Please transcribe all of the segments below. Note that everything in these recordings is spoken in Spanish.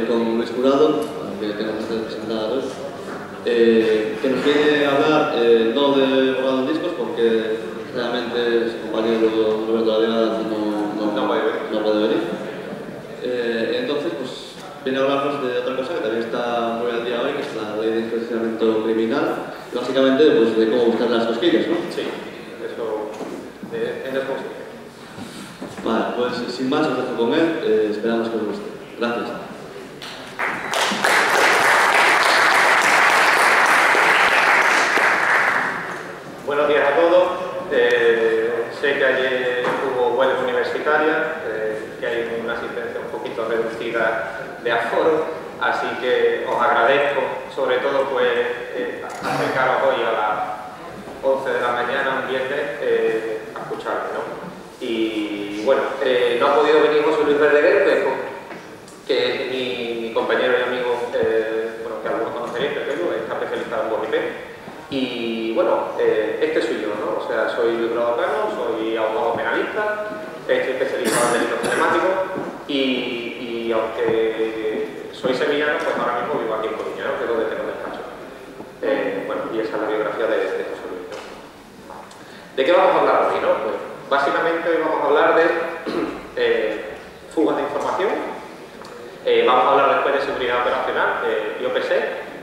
con Luis Jurado, que tengo que presentar hoy, que nos viene a hablar no de Borrado Discos, porque realmente su compañero Roberto Ladera no puede venir. Entonces, pues viene a hablarnos de otra cosa que también está muy al día hoy, que es la ley de enjuiciamiento criminal, y básicamente pues, de cómo buscar las cosquillas, ¿no? Sí, eso en desconocimiento. Vale, pues sin más os dejo con él, esperamos que os guste. Gracias. Buenos días a todos. Sé que ayer hubo huelga universitaria, que hay una asistencia un poquito reducida de aforo, así que os agradezco, sobre todo, pues, acercaros hoy a las 11 de la mañana, un viernes, a escucharme, ¿no? Y bueno, no ha podido venir José Luis Verdeguer, que es mi compañero y amigo, bueno, que algunos conoceréis, pero está especializado en voz IP. Y bueno, este soy yo, ¿no? O sea, soy Luis Cano, soy abogado penalista, estoy especializado en delitos telemáticos y aunque soy sevillano, pues ahora mismo vivo aquí en Coruña, ¿no? Que es donde tengo el despacho. Bueno, y esa es la biografía de José Luis, ¿no? ¿De qué vamos a hablar hoy, no? Pues básicamente hoy vamos a hablar de fugas de información, vamos a hablar después de seguridad operacional y OPC,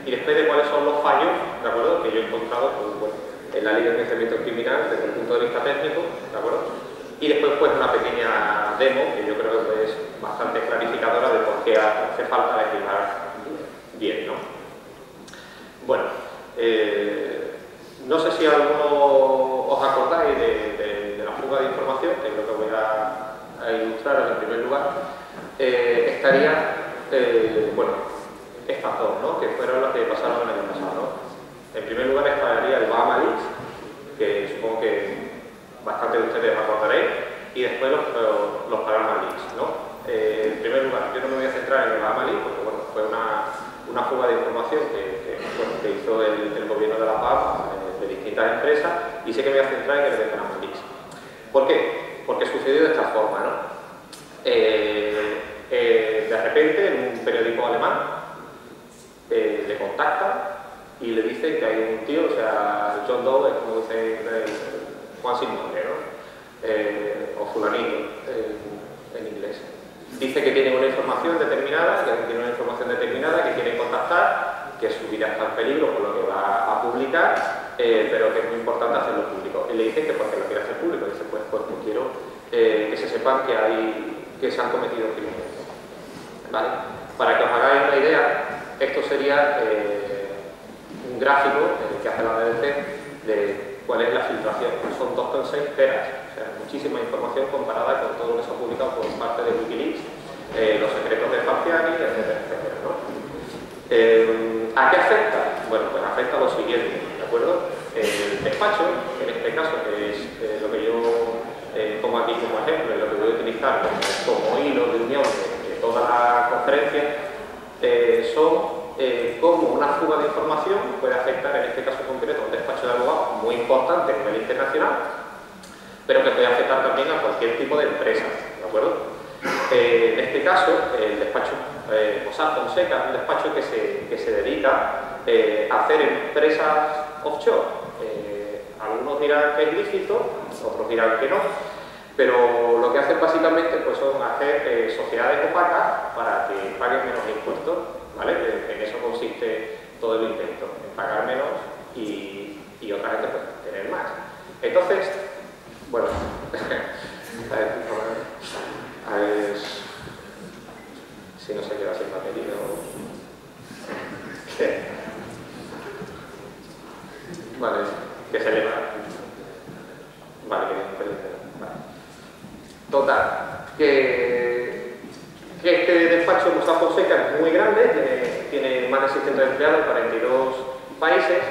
y después de cuáles son los fallos, ¿de acuerdo?, que yo he encontrado pues, bueno, en la ley de enjuiciamiento criminal desde el punto de vista técnico, ¿de acuerdo? Y después pues una pequeña demo que yo creo que es bastante clarificadora de por qué hace falta legislar bien, ¿no? Bueno, no sé si alguno os acordáis de la fuga de información, que es lo que voy a ilustrar en primer lugar. Estaría, bueno, estas dos, ¿no? Que fueron las que pasaron el año pasado, ¿no? En primer lugar estaría el Bahama Leaks, que supongo que bastante de ustedes acordaréis, y después los Panama Leaks, ¿no? En primer lugar, yo no me voy a centrar en el Bahama Leaks porque, bueno, fue una fuga de información que hizo el gobierno de La Paz de distintas empresas, y sé que me voy a centrar en el de Panama Leaks. ¿Por qué? Porque sucedió de esta forma, ¿no? De repente, en un periódico alemán, le contactan y le dicen que hay un tío, o sea, John Doe, como dice Juan sin nombre, ¿no? O fulanito en inglés. Dice que tiene una información determinada, que quiere contactar, que su vida está en peligro por lo que va a publicar, pero que es muy importante hacerlo público. Y le dicen que porque lo quiere hacer público, dice, pues quiero que se sepan que se han cometido crímenes, ¿vale? Para que os hagáis una idea, esto sería un gráfico que hace la BBC de cuál es la filtración. Son 2,6 teras, o sea, muchísima información comparada con todo lo que se ha publicado por parte de Wikileaks, los secretos de Falciani, etcétera, etcétera, ¿no? ¿A qué afecta? Bueno, pues afecta a lo siguiente, ¿de acuerdo? El despacho, en este caso, que es lo que yo pongo aquí como ejemplo, y lo que voy a utilizar como hilo de unión de toda la conferencia, son cómo una fuga de información puede afectar, en este caso concreto, a un despacho de abogados muy importante a nivel internacional, pero que puede afectar también a cualquier tipo de empresa, ¿de acuerdo? En este caso, el despacho Mossack Fonseca es un despacho que se dedica a hacer empresas offshore. Algunos dirán que es lícito, otros dirán que no, pero lo que hacen básicamente pues, son hacer sociedades opacas para que paguen menos impuestos, ¿vale? En eso consiste todo el intento, en pagar menos y otra gente pues, tener más. Entonces, bueno, a ver si no se queda sin batería o... Vale, que se le va. Vale, que bien, vale. Total, que este despacho de Mossack Fonseca es muy grande, tiene más de 600 empleados en 42 países,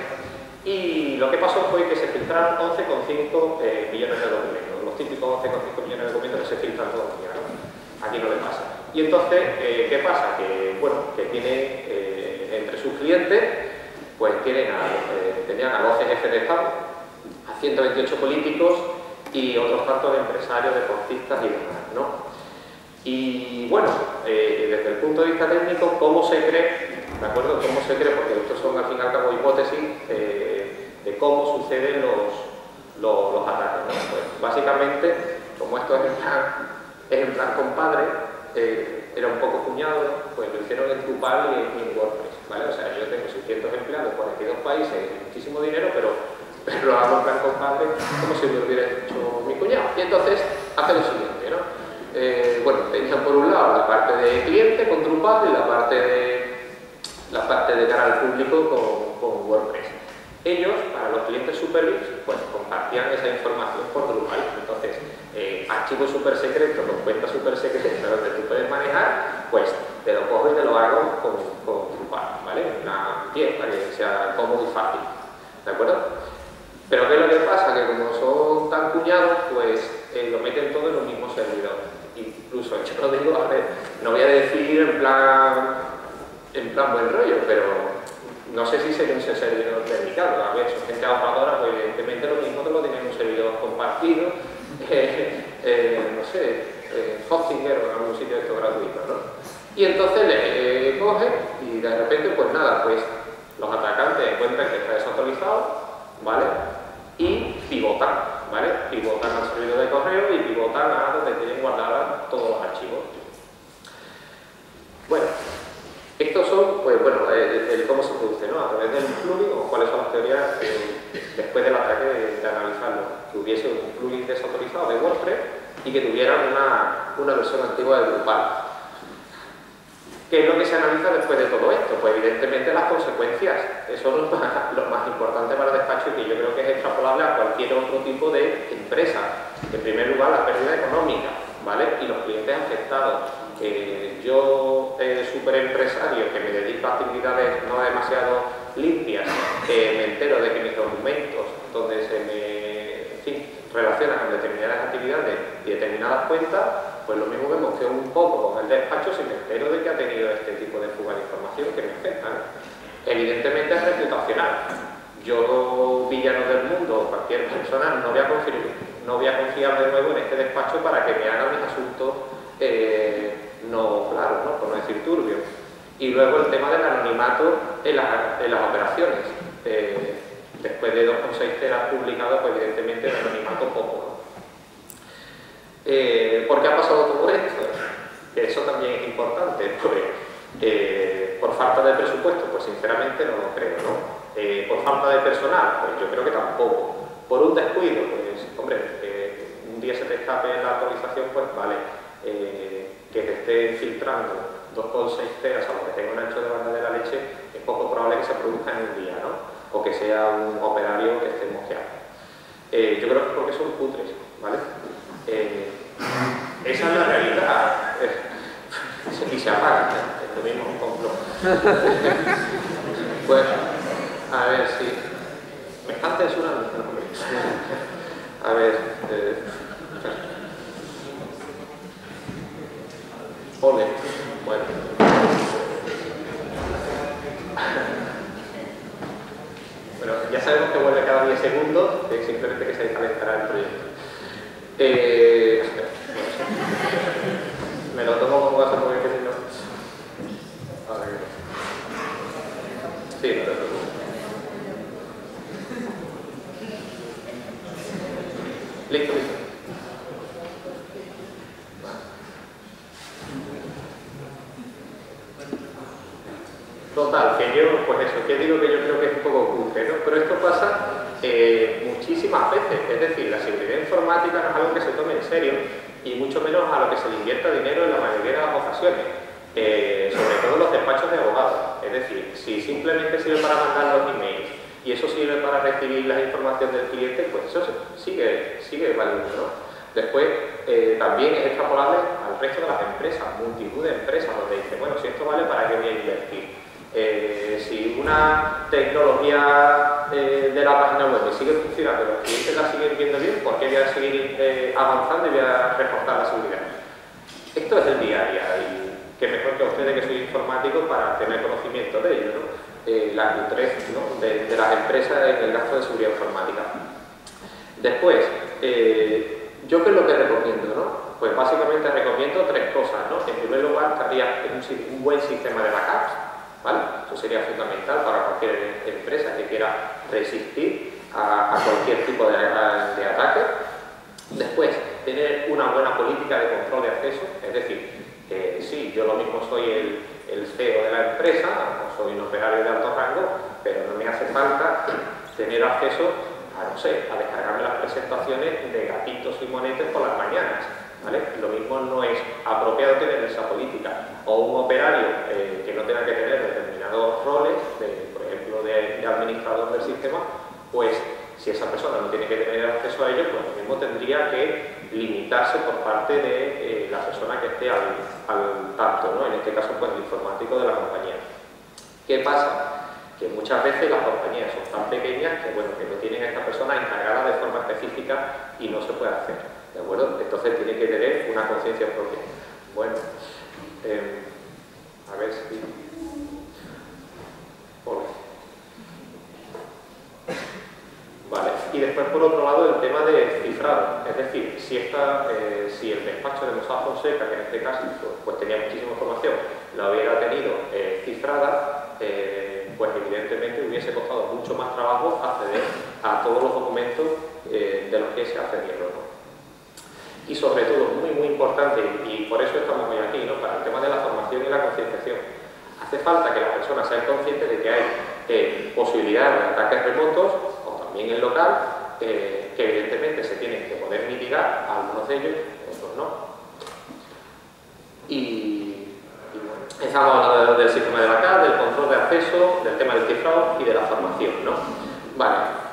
y lo que pasó fue que se filtraron 11,5 millones de documentos, los típicos 11,5 millones de documentos que se filtran todos los días, ¿no? Aquí no le pasa. Y entonces, ¿qué pasa? Que, bueno, que tiene entre sus clientes, pues tenían a 12 jefes de Estado, a 128 políticos y otros tantos de empresarios, deportistas y demás, ¿no? Y bueno, desde el punto de vista técnico, ¿cómo se cree? ¿De acuerdo? ¿Cómo se cree? Porque estos son al fin y al cabo hipótesis de cómo suceden los ataques, ¿no? Pues básicamente, como esto es en plan compadre, era un poco cuñado, pues lo hicieron en Drupal y en WordPress, ¿vale? O sea, yo tengo 600 empleados, 42 países, muchísimo dinero, pero lo hago en plan compadre como si lo hubiera hecho mi cuñado. Y entonces hace lo siguiente, ¿no? Bueno, tenían por un lado la parte de cliente con Drupal y la parte de cara al público con WordPress. Ellos, para los clientes SuperVIPs, pues compartían esa información por Drupal. Entonces, archivos súper secretos, con cuentas súper secretas donde tú puedes manejar, pues te lo cojo y te lo hago con Drupal, ¿vale? Una pieza para que sea cómodo y fácil, ¿de acuerdo? Pero ¿qué es lo que pasa? Que como son tan cuñados, pues lo meten todo en un mismo servidor. Incluso, yo lo digo, a ver, no voy a decir en plan buen rollo, pero no sé si sería un servidor dedicado. A ver, son gente ahorradora, pues evidentemente lo mismo te lo tienen en un servidor compartido, no sé, Hostinger o en algún sitio de esto gratuito, ¿no? Y entonces le cogen y de repente, pues nada, pues los atacantes encuentran que está desautorizado, ¿vale? Y pivotan, ¿vale? Pivotan al servidor de correo y pivotan a donde tienen guardados todos los archivos. Bueno, estos son, pues bueno, el cómo se produce, ¿no? A través del plugin, o cuáles son las teorías después del ataque de analizarlo. Que hubiese un plugin desautorizado de WordPress y que tuvieran una versión antigua de Drupal. ¿Qué es lo que se analiza después de todo esto? Pues evidentemente las consecuencias. Eso es lo más importante para el despacho y que yo creo que es extrapolable a cualquier otro tipo de empresa. En primer lugar, la pérdida económica, ¿vale? Y los clientes afectados. Yo, súper empresario, que me dedico a actividades no demasiado limpias, me entero de que mis documentos, donde se me relacionan con determinadas actividades y determinadas cuentas, pues lo mismo me emociono un poco con el despacho si me entero de que ha tenido este tipo de fuga de información que me afecta, ¿no? Evidentemente es reputacional. Yo, villano del mundo, cualquier persona, no voy a confiar de nuevo en este despacho para que me haga mis asuntos no claros, ¿no? Por no decir turbios. Y luego el tema del anonimato en las operaciones. Después de 2,6 teras publicados, pues evidentemente el anonimato poco, ¿no? ¿Por qué ha pasado todo esto? Eso también es importante. Pues, por falta de presupuesto, pues sinceramente no lo creo, ¿no? Por falta de personal, pues yo creo que tampoco. Por un descuido, pues hombre, un día se te escape la actualización, pues vale. Que te esté filtrando 2,6 teras a lo que tenga un ancho de banda de la leche, es poco probable que se produzca en un día, ¿no? O que sea un operario que esté mosqueado. Yo creo que es porque son cutres, ¿vale? Esa es la realidad. Y se apaga, es lo mismo, un complot. Pues, a ver, sí. Me están censurando. A ver, ole, bueno. Bueno, ya sabemos que vuelve cada 10 segundos, simplemente que se descalentará el proyecto. Me lo tomo como vaso porque si no... A ver. Sí, no te preocupes. Listo, listo. Total, que yo, pues eso, que digo que yo creo que es un poco cutre, ¿no? Pero esto pasa muchísimas veces, es decir, la seguridad informática no es algo que se tome en serio y mucho menos a lo que se le invierta dinero en la mayoría de las ocasiones, sobre todo en los despachos de abogados. Es decir, si simplemente sirve para mandar los emails y eso sirve para recibir la información del cliente, pues eso sigue valiendo, ¿no? Después, también es extrapolable al resto de las empresas, multitud de empresas, donde dicen, bueno, si esto vale, ¿para qué voy a invertir? Si una tecnología de la página web sigue funcionando, los clientes la siguen viendo bien, ¿por qué voy a seguir avanzando y voy a reforzar la seguridad? Esto es el día a día y que mejor que ustedes que soy informático para tener conocimiento de ello, ¿no? La cutrez, ¿no? de las empresas en el gasto de seguridad informática. Después, ¿yo qué es lo que recomiendo, no? Pues básicamente recomiendo tres cosas, ¿no? En primer lugar, que habría un buen sistema de backups, ¿vale? Eso sería fundamental para cualquier empresa que quiera resistir a cualquier tipo de ataque. Después, tener una buena política de control de acceso, es decir, sí, yo lo mismo soy el CEO de la empresa, o soy un operario de alto rango, pero no me hace falta tener acceso a, no sé, a descargarme las presentaciones de gatitos y monetes por las mañanas, ¿vale? Lo mismo no es apropiado tener esa política. O un operario que no tenga que tener determinados roles, por ejemplo, de administrador del sistema, pues si esa persona no tiene que tener acceso a ello, pues lo mismo tendría que limitarse por parte de la persona que esté al tanto, ¿no? En este caso, pues el informático de la compañía. ¿Qué pasa? Que muchas veces las compañías son tan pequeñas que, bueno, que no tienen a esta persona encargada de forma específica y no se puede hacer, ¿de acuerdo? Entonces tiene que tener una conciencia propia. Bueno, a ver si... Vale. Y después, por otro lado, el tema de cifrado. Es decir, si el despacho de Mossack Fonseca, que en este caso pues tenía muchísima información, la hubiera tenido cifrada, pues evidentemente hubiese costado mucho más trabajo acceder a todos los documentos de los que se accedieron, ¿no? Y sobre todo, muy muy importante, y por eso estamos hoy aquí, ¿no? Para el tema de la formación y la concienciación. Hace falta que las personas sean conscientes de que hay posibilidades de ataques remotos, también en local, que evidentemente se tienen que poder mitigar, algunos de ellos, otros no. Y bueno, estamos hablando del sistema de backup, del control de acceso, del tema del cifrado y de la formación, ¿no? Vale.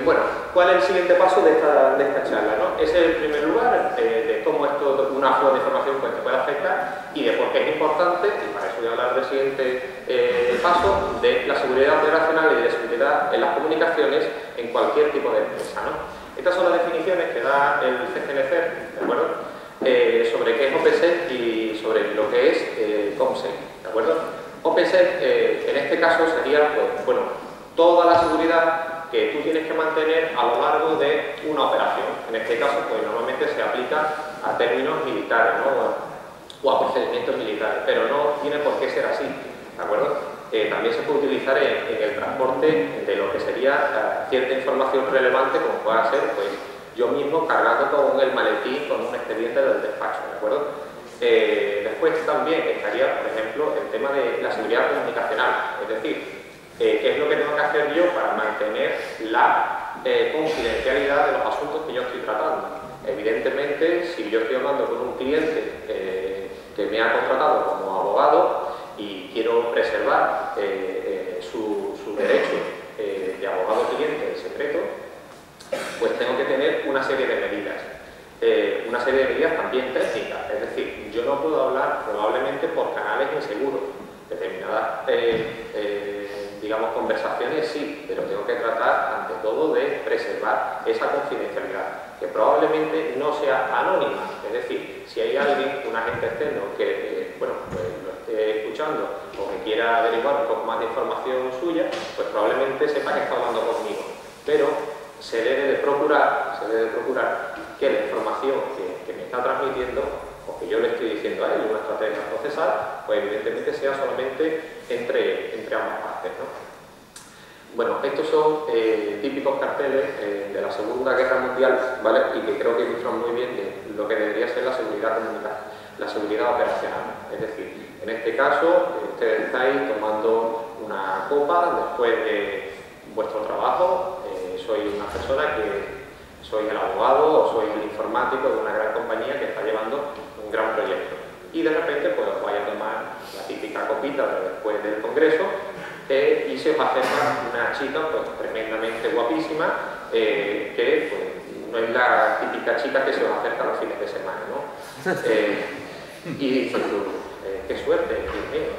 Bueno, ¿cuál es el siguiente paso de esta charla, ¿no? Es el primer lugar de cómo esto, una flor de información pues, te puede afectar y de por qué es importante, y para eso voy a hablar del siguiente paso, de la seguridad operacional y de seguridad en las comunicaciones en cualquier tipo de empresa, ¿no? Estas son las definiciones que da el CCNC, ¿de acuerdo? Sobre qué es OPSEC y sobre lo que es COMSEC, ¿de acuerdo? OPSEC, en este caso, sería, pues, bueno, toda la seguridad que tú tienes que mantener a lo largo de una operación. En este caso, pues normalmente se aplica a términos militares, ¿no? O a procedimientos militares, pero no tiene por qué ser así, ¿de acuerdo? También se puede utilizar en el transporte de lo que sería cierta información relevante, como pueda ser, pues, yo mismo cargando con el maletín con un expediente del despacho, ¿de acuerdo? Después también estaría, por ejemplo, el tema de la seguridad comunicacional, es decir, ¿qué es lo que tengo que hacer yo para mantener la confidencialidad de los asuntos que yo estoy tratando? Evidentemente, si yo estoy hablando con un cliente que me ha contratado como abogado y quiero preservar su derecho de abogado-cliente en secreto, pues tengo que tener una serie de medidas. Una serie de medidas también técnicas, es decir, yo no puedo hablar probablemente por canales inseguros. Determinadas digamos, conversaciones sí, pero tengo que tratar ante todo de preservar esa confidencialidad, que probablemente no sea anónima, es decir, si hay alguien, un agente externo que bueno, pues lo esté escuchando o que quiera averiguar un poco más de información suya, pues probablemente sepa que está hablando conmigo, pero se debe de procurar que la información que me está transmitiendo o que yo le estoy diciendo a él, una estrategia procesal, pues evidentemente sea solamente entre ambas partes, ¿no? Bueno, estos son típicos carteles de la Segunda Guerra Mundial, ¿vale? Y que creo que ilustran muy bien lo que debería ser la seguridad comunicacional, la seguridad operacional. Es decir, en este caso, ustedes estáis tomando una copa después de vuestro trabajo, soy una persona que soy el abogado o soy el informático de una gran compañía que está llevando un gran proyecto. Y de repente pues os vais a tomar la típica copita después del congreso y se os acerca una chica pues tremendamente guapísima que pues, no es la típica chica que se os acerca los fines de semana, ¿no? Y dices tú, qué suerte, Dios mío.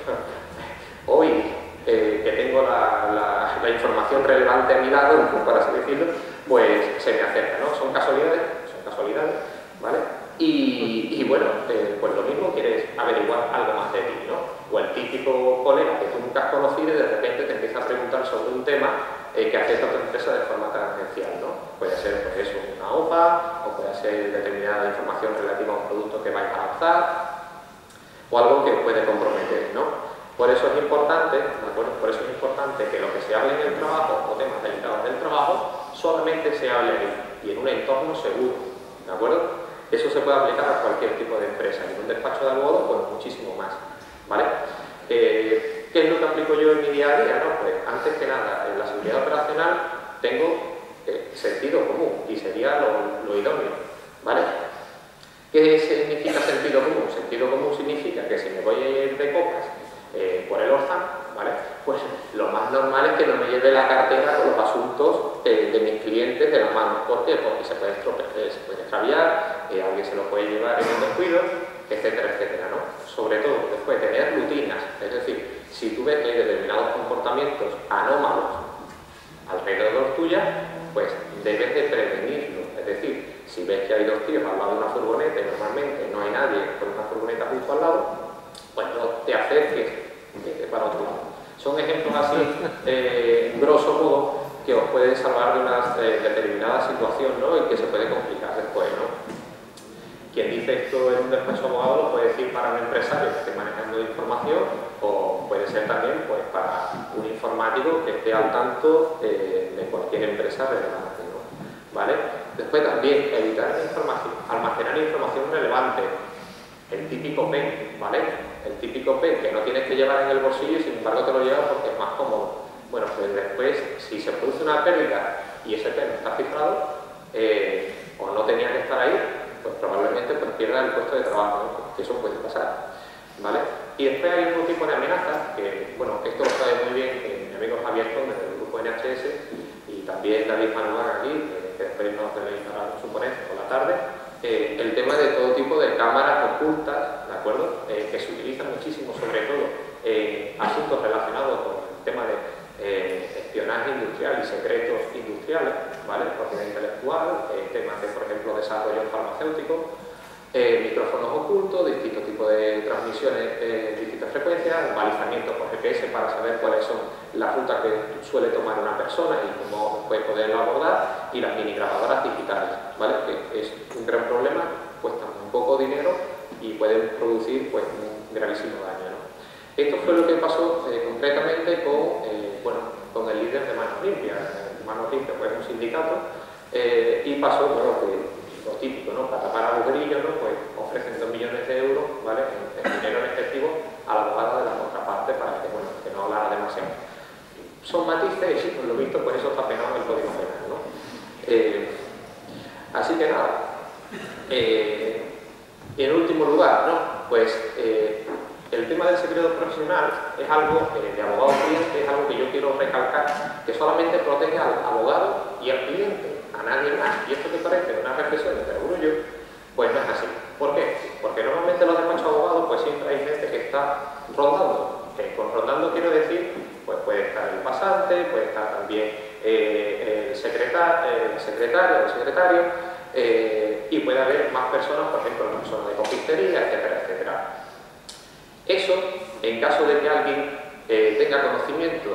Hoy que tengo la información relevante a mi lado, por así decirlo, pues se me acerca, ¿no? Son casualidades, ¿vale? Y bueno, pues lo mismo, quieres averiguar algo más de ti, ¿no? O el típico colega que tú nunca has conocido y de repente te empieza a preguntar sobre un tema que afecta a tu empresa de forma tangencial, ¿no? Puede ser, pues eso, una OPA, o puede ser determinada información relativa a un producto que vais a lanzar o algo que os puede comprometer, ¿no? Por eso es importante, ¿de acuerdo? Por eso es importante que lo que se hable en el trabajo o temas delicados del trabajo solamente se hable ahí y en un entorno seguro, ¿de acuerdo? Eso se puede aplicar a cualquier tipo de empresa y en un despacho de abogados pues muchísimo más, ¿vale? ¿Qué es lo que aplico yo en mi día a día? ¿No? Pues antes que nada, en la seguridad operacional tengo sentido común y sería lo idóneo, ¿vale? ¿Qué significa sentido común? Sentido común significa que si me voy a ir de copas por el Orzán, ¿vale? Pues lo más normal es que no me lleve la cartera con los asuntos de mis clientes de las manos. ¿Por qué? Porque se puede extraviar, alguien se lo puede llevar en un descuido, etcétera, etcétera, ¿no? Sobre todo, después, tener rutinas. Es decir, si tú ves que hay determinados comportamientos anómalos alrededor tuya, pues debes de prevenirlo. Es decir, si ves que hay dos tíos al lado de una furgoneta y normalmente no hay nadie con una furgoneta justo al lado, pues no te acerques para otro lado. Son ejemplos así, grosso modo, que os pueden salvar de una determinada situación, ¿no? Y que se puede complicar después, ¿no? Quien dice esto en un despacho abogado lo puede decir para un empresario que esté manejando información o puede ser también pues, para un informático que esté al tanto de cualquier empresa relevante, ¿no? ¿Vale? Después también evitar almacenar información relevante. El típico pen, ¿vale? El típico pen que no tienes que llevar en el bolsillo y sin embargo te lo llevas porque es más cómodo. Bueno, pues después, si se produce una pérdida y ese pen está cifrado o no tenía que estar ahí, pues probablemente pues, pierda el puesto de trabajo, ¿no? Que eso puede pasar, ¿vale? Y después hay otro tipo de amenazas que, bueno, esto lo sabe muy bien mi amigo Javier Conde del grupo NHS y también David Manuel aquí, que después nos realizará su ponencia por la tarde. El tema de todo tipo de cámaras ocultas, ¿de acuerdo? Que se utilizan muchísimo, sobre todo en asuntos relacionados con el tema de espionaje industrial y secretos industriales, ¿vale? Propiedad intelectual, temas de, por ejemplo, desarrollo farmacéutico, micrófonos ocultos, distintos tipos de transmisiones en distintas frecuencias, balizamiento por GPS para saber cuáles son las rutas que suele tomar una persona y cómo puede poderlo abordar, y las minigrabadoras digitales, ¿vale? Que es un gran problema, cuestan un poco dinero y pueden producir pues, un gravísimo daño, ¿no? Esto fue lo que pasó concretamente con el líder de Manos Limpias. Manos Limpias fue un sindicato y pasó, bueno, que lo típico, ¿no? Para tapar agujerillos, ¿no? Pues ofrecen 2 millones de euros, ¿vale? En dinero en efectivo a la abogada de la contraparte para que, bueno, que no hablara demasiado. Son matices y, por lo visto, por eso está penado en el Código Penal, ¿no? Así que nada. Y en último lugar, ¿no? Pues el tema del secreto profesional es algo de abogado cliente, es algo que yo quiero recalcar, que solamente protege al abogado y al cliente, a nadie más. Y esto que parece una reflexión de orgullo, pues no es así. ¿Por qué? Porque normalmente los despachos de abogados pues siempre hay gente que está rondando. Con rondando quiero decir, pues puede estar el pasante, puede estar también el secretario o secretario, y puede haber más personas, por ejemplo, una persona de confistería, etcétera, etcétera. Eso, en caso de que alguien tenga conocimiento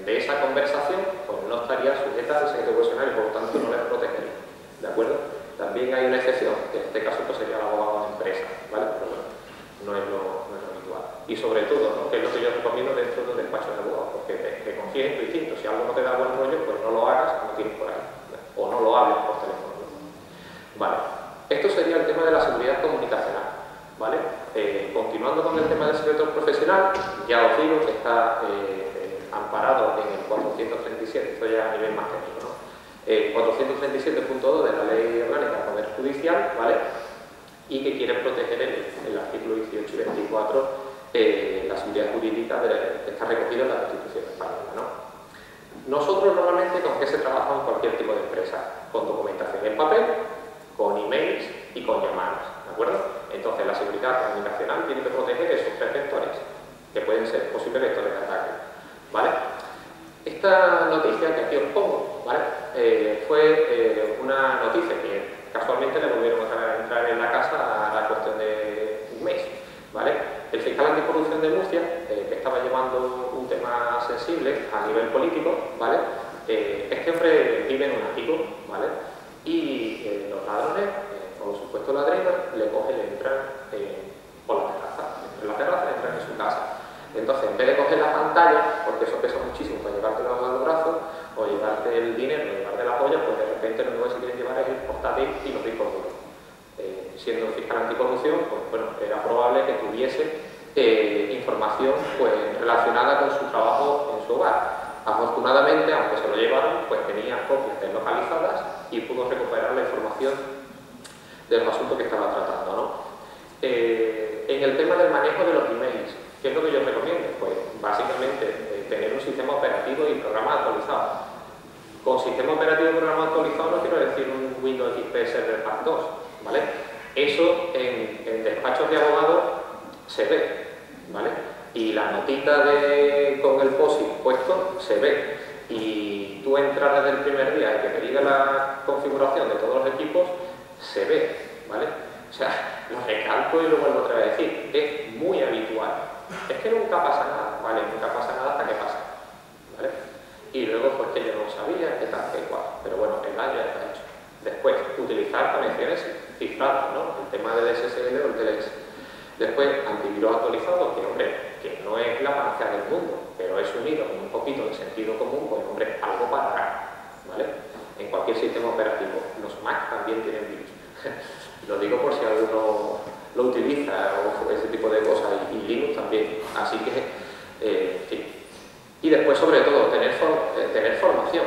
de esa conversación, pues no estaría sujeta al secreto profesional y por lo tanto no les protegería, ¿de acuerdo? También hay una excepción, que en este caso pues, sería el abogado de empresa, ¿vale? Pero bueno, no es lo habitual. Y sobre todo, ¿no? Que es lo que yo recomiendo dentro del despacho de abogados, porque te confíes en tu instinto. Si algo no te da buen rollo, pues no lo hagas como tienes por ahí, ¿vale? O no lo hables por teléfono, ¿no? Vale. Esto sería el tema de la seguridad comunicacional, ¿vale? Continuando con el tema del secreto profesional, ya os digo que está amparado en el 437, esto ya a nivel más técnico, ¿no? 437.2 de la Ley Orgánica del Poder Judicial, ¿vale? Y que quiere proteger el artículo 18 y 24 la seguridad jurídica que está recogido en la Constitución española, ¿no? Nosotros normalmente con qué se trabaja en cualquier tipo de empresa, con documentación en papel, con emails y con llamadas, ¿de acuerdo? Entonces la seguridad comunicacional tiene que proteger esos tres vectores, que pueden ser posibles vectores de ataque, ¿vale? Esta noticia que aquí os pongo, ¿vale? Fue una noticia que casualmente le volvieron a entrar en la casa a la cuestión de un mes, ¿vale? El fiscal anticorrupción de Murcia, que estaba llevando un tema sensible a nivel político, ¿vale? Este hombre vive en un ático, ¿vale? Y los ladrones, o los supuestos ladrones, le cogen, le entran por la terraza. En la terraza entran en su casa. Entonces, en vez de coger la pantalla, porque eso pesa muchísimo para llevártelo al brazo, o llevarte el dinero, o llevarte la joya, pues de repente lo único que se quieren llevar es el portátil y los discos duros. Siendo fiscal anticorrupción, pues bueno, era probable que tuviese información pues, relacionada con su trabajo en su hogar. Afortunadamente, aunque se lo llevaron, pues tenía copias deslocalizadas y pudo recuperar la información de los asuntos que estaba tratando, ¿no? En el tema del manejo de los emails, ¿qué es lo que yo recomiendo? Pues básicamente tener un sistema operativo y programa actualizado. Con sistema operativo y programa actualizado no quiero decir un Windows XP Server Pack 2, ¿vale? Eso en despachos de abogados se ve, ¿vale? Y la notita con el POSIT puesto se ve. Y tú entras desde el primer día y que te diga la configuración de todos los equipos, se ve, ¿vale? O sea, lo recalco y lo vuelvo otra vez a decir, es muy habitual. Es que nunca pasa nada, ¿vale? Nunca pasa nada hasta que pasa, ¿vale? Y luego, pues que yo no sabía, que tal, que igual. Pero bueno, el daño ya está hecho. Después, utilizar conexiones cifradas, ¿no? El tema del SSL o el TLS. Después, antivirus actualizado, que hombre, que no es la panacea del mundo, pero es unido con un poquito de sentido común, pues hombre, algo parará, ¿vale? En cualquier sistema operativo. Los Mac también tienen virus. Lo digo por si alguno lo utiliza o ese tipo de cosas, y Linux también. Así que, en fin. Y después, sobre todo, tener formación.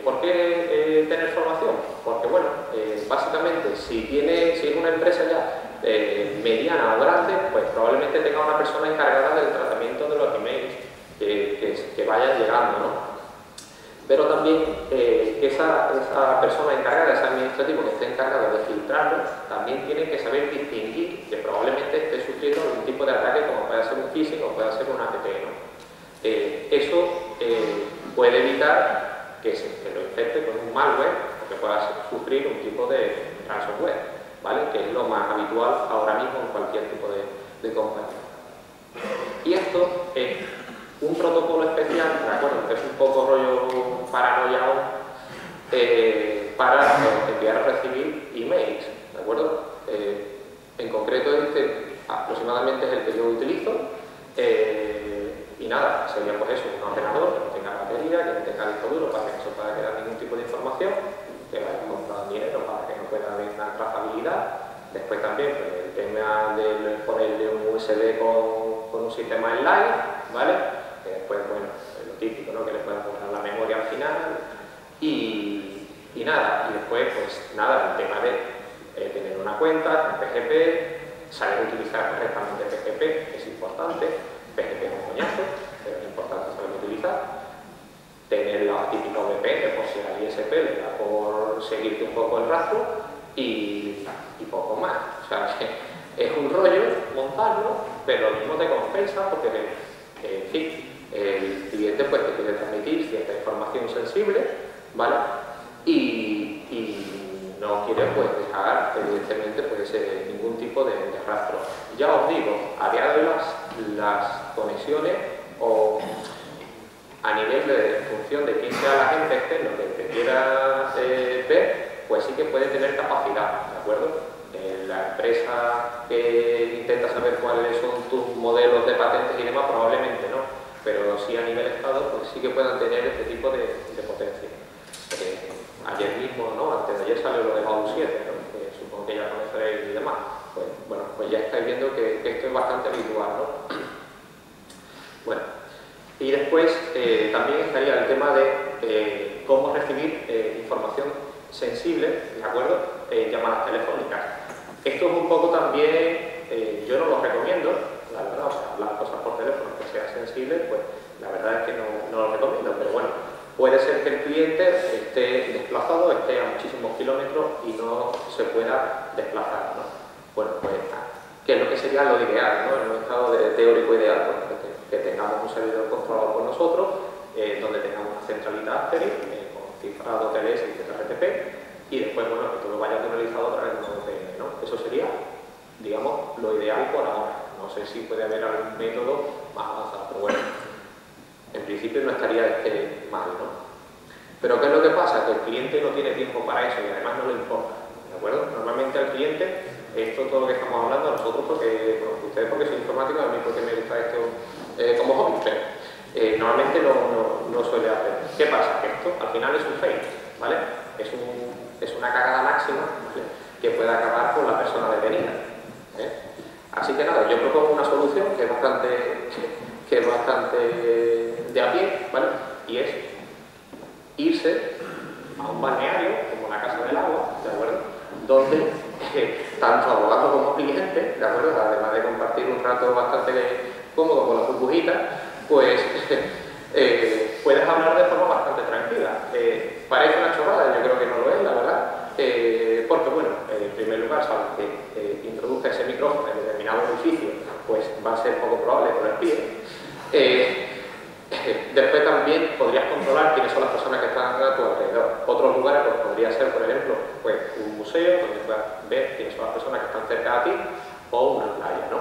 ¿Por qué tener formación? Porque, bueno, básicamente, si es una empresa ya mediana o grande, pues probablemente tenga una persona encargada del tratamiento de los emails que vayan llegando, ¿no? Pero también que esa persona encargada, ese administrativo que esté encargado de filtrarlos, también tiene que saber distinguir que probablemente esté sufriendo algún tipo de ataque, como puede ser un phishing o puede ser un APT, ¿no? Eso puede evitar que lo infecte con un malware o que pueda sufrir un tipo de ransomware, ¿vale? Que es lo más habitual ahora mismo en cualquier tipo de compañía. Y esto es un protocolo especial, ¿de acuerdo? Que es un poco rollo paranoia para enviar o recibir emails, ¿de acuerdo? En concreto este aproximadamente es el que yo utilizo. Y nada, sería pues eso, un ordenador que no tenga batería, que no tenga disco duro para que no se pueda quedar ningún tipo de información, que vaya comprando dinero para que no pueda haber una trazabilidad. Después también pues, el tema de ponerle un USB con un sistema online, ¿vale? Que después, bueno, es lo típico, ¿no? Que le puedan poner la memoria al final. Y nada, y después, pues nada, el tema de tener una cuenta con PGP, saber utilizar correctamente PGP, que es importante. PGP es un coñazo, pero es importante saber utilizar. Tener la típica VPN, por si al ISP le da por seguirte un poco el rastro y poco más. O sea, que es un rollo montarlo, pero lo mismo te compensa porque, en fin, el cliente pues te quiere transmitir cierta información sensible, ¿vale? Y no quiere pues dejar, evidentemente, pues, ningún tipo de rastro. Ya os digo, a día de hoy las conexiones o a nivel de función de quién sea la gente externo que quiera ver, pues sí que puede tener capacidad, ¿de acuerdo? La empresa que intenta saber cuáles son tus modelos de patentes y demás, probablemente no, pero sí a nivel Estado, pues sí que puedan tener este tipo de potencia. Ayer mismo, ¿no? Antes de ayer salió lo de Badu 7, ¿no? Que supongo que ya conoceréis y demás. Pues, bueno, pues ya estáis viendo que esto es bastante habitual, ¿no? Bueno, y después también estaría el tema de cómo recibir información sensible, ¿de acuerdo? Llamadas telefónicas. Esto es un poco también, yo no lo recomiendo, la verdad, o sea, hablar cosas por teléfono que sean sensibles, pues la verdad es que no lo recomiendo, pero bueno, puede ser que el cliente esté desplazado, esté a muchísimos kilómetros y no se pueda desplazar, ¿no? Bueno, pues, ¿qué es lo que sería lo ideal, ¿no? En un estado teórico ideal, pues, que tengamos un servidor controlado por nosotros, donde tengamos una centralita Asterisk, con cifrado TLS y ZRTP, y después, bueno, que todo vaya tunelizado a través de una VPN, ¿no? Eso sería, digamos, lo ideal por ahora. No sé si puede haber algún método más avanzado, pero bueno, en principio no estaría mal, ¿no? Pero ¿qué es lo que pasa? Que el cliente no tiene tiempo para eso y además no le importa, ¿de acuerdo? todo lo que estamos hablando, a nosotros porque, bueno, ustedes porque son informáticos, a mí porque me gusta esto como hobby, pero normalmente no suele hacer. ¿Qué pasa? Que esto al final es un fail, ¿vale? Es una cagada máxima, ¿vale? Que puede acabar con la persona detenida. Así que nada, yo propongo una solución que es bastante de a pie, ¿vale? Y es irse a un balneario, como la Casa del Agua, ¿de acuerdo? Donde tanto abogado como cliente, ¿de acuerdo? Además de compartir un rato bastante cómodo con las burbujitas, pues puedes hablar de forma bastante tranquila. Parece una chorrada, yo creo que no lo es, la verdad, porque, bueno, en primer lugar, sabes que introduzca ese micrófono en determinado edificio, pues va a ser poco probable que lo espíe. Después también podrías controlar quiénes son las personas que están a tu alrededor. Otros lugares pues, podría ser, por ejemplo, pues, un museo donde puedas ver quiénes son las personas que están cerca de ti o una playa, ¿no?